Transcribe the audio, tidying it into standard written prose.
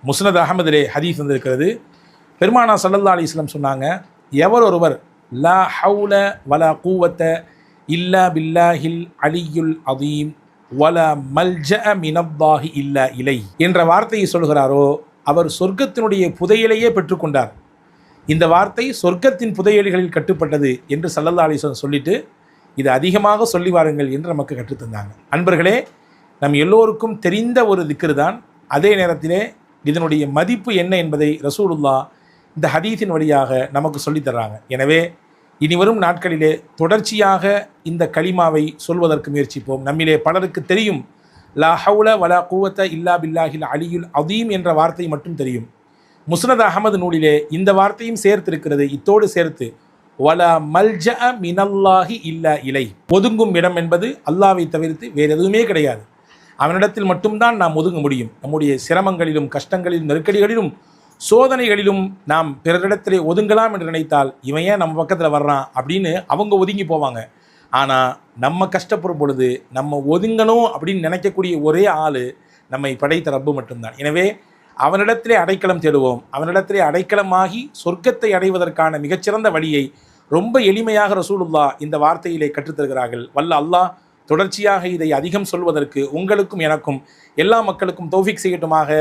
முஸ்னத் அஹமதிலே ஹதீஸ் வந்திருக்கிறது. பெருமானா ஸல்லல்லாஹு அலைஹி வஸல்லம் சொன்னாங்க, எவர் ஒருவர் லா ஹவுல வலா கூவத்த இல்லா பில்லாஹில் அலியுல் அதீம் வலா மல்ஜஅ மினல்லாஹி இல்லா இலை என்ற வார்த்தையை சொல்கிறாரோ அவர் சொர்க்கத்தினுடைய புதையலையே பெற்றுக்கொண்டார். இந்த வார்த்தை சொர்க்கத்தின் புதையல்களில் கட்டுப்பட்டது என்று ஸல்லல்லாஹு அலைஹி வஸல்லம் சொல்லிட்டு இது அதிகமாக சொல்லி வாருங்கள் என்று நமக்கு கற்றுத்தந்தாங்க. அன்பர்களே, நம் எல்லோருக்கும் தெரிந்த ஒரு திக்ர் தான். அதே நேரத்திலே இதனுடைய மதிப்பு என்ன என்பதை ரசூலுல்லாஹ் இந்த ஹதீஸின் வழியாக நமக்கு சொல்லித்தர்றாங்க. எனவே இனிவரும் நாட்களிலே தொடர்ச்சியாக இந்த கலிமாவை சொல்வதற்கு முயற்சிப்போம். நம்மிலே பலருக்கு தெரியும் லா ஹவுல வலா கூவத்த இல்லா பில்லாஹில் அலியுல் அதீம் என்ற வார்த்தை மட்டும் தெரியும். முஸ்னத் அஹமது நூலிலே இந்த வார்த்தையும் சேர்த்திருக்கிறது. இத்தோடு சேர்த்து வலா மல்ஜஅ மினல்லாஹி இல்லா இலை, ஒதுங்கும் இடம் என்பது அல்லாஹ்வை தவிர்த்து வேறு எதுவுமே கிடையாது. அவனிடத்தில் மட்டும்தான் நாம் ஒதுங்க முடியும். நம்முடைய சிரமங்களிலும் கஷ்டங்களிலும் நெருக்கடிகளிலும் சோதனைகளிலும் நாம் பிறரிடத்திலே ஒதுங்கலாம் என்று நினைத்தால் இவன் ஏன் நம்ம பக்கத்தில் வர்றான் அப்படின்னு அவங்க ஒதுங்கி போவாங்க. ஆனால் நம்ம கஷ்டப்படும் பொழுது நம்ம ஒதுங்கணும் அப்படின்னு நினைக்கக்கூடிய ஒரே ஆள் நம்மை படைத்த ரப்பு மட்டும்தான். எனவே அவனிடத்திலே அடைக்கலம் தேடுவோம். அவனிடத்திலே அடைக்கலமாகி சொர்க்கத்தை அடைவதற்கான மிகச்சிறந்த வழியை ரொம்ப எளிமையாக ரசூலுல்லாஹ் இந்த வார்த்தையிலே கற்றுத்தருகிறார்கள். வல்ல அல்லாஹ் தொடர்ச்சியாக இதை அதிகம் சொல்வதற்கு உங்களுக்கும் எனக்கும் எல்லா மக்களுக்கும் தௌஃபீக் செய்யட்டுமாக.